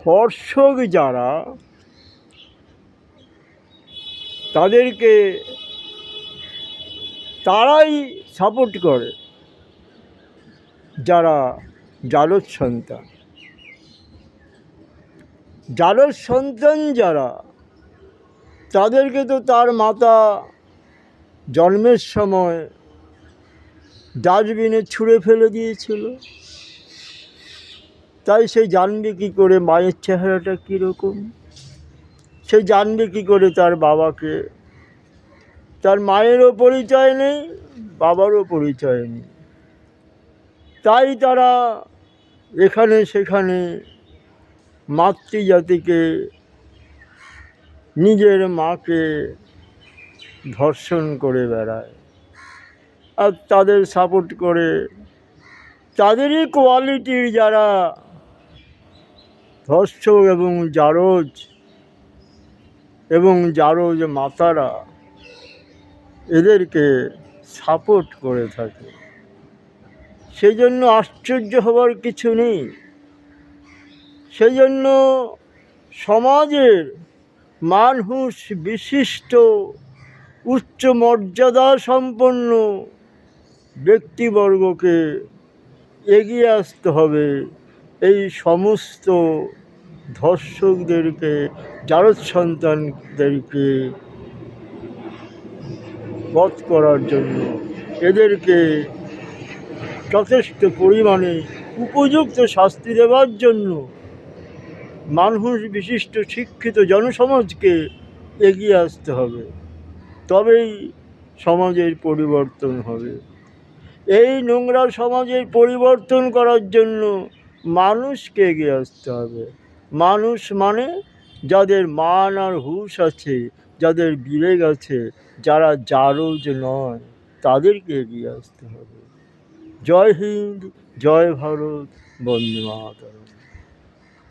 ধর্ষক যারা তাদেরকে তারাই সাপোর্ট করে যারা জারজ সন্তান। জারজ সন্তান যারা, তাদেরকে তো তার মাতা জন্মের সময় ডাস্টবিনে ছুঁড়ে ফেলে দিয়েছিল, তাই সে জানবে কী করে মায়ের চেহারাটা কীরকম? সে জানবে কী করে তার বাবাকে? তার মায়েরও পরিচয় নেই, বাবারও পরিচয় নেই। তাই তারা এখানে সেখানে মাতৃজাতিকে, নিজের মাকে ধর্ষণ করে বেড়ায় আর তাদের সাপোর্ট করে তাদেরই কোয়ালিটির যারা ধর্ষক এবং জারজ মাতারা এদেরকে সাপোর্ট করে থাকে। সেই জন্য আশ্চর্য হবার কিছু নেই। সেই জন্য সমাজের মানুষ বিশিষ্ট উচ্চ মর্যাদা সম্পন্ন ব্যক্তিবর্গকে এগিয়ে আসতে হবে এই সমস্ত ধর্ষকদেরকে, জারজ সন্তানদেরকে বধ করার জন্য, এদেরকে যথেষ্ট পরিমাণে উপযুক্ত শাস্তি দেওয়ার জন্য মানুষ বিশিষ্ট শিক্ষিত জনসমাজকে এগিয়ে আসতে হবে। তবেই সমাজের পরিবর্তন হবে। এই নোংরা সমাজের পরিবর্তন করার জন্য মানুষকে এগিয়ে আসতে হবে। মানুষ মানে যাদের মান আর হুঁশ আছে, যাদের বিবেক আছে, যারা জারজ নয়, তাদেরকে এগিয়ে আসতে হবে। জয় হিন্দ, জয় ভারত, বন্দে মাতরম।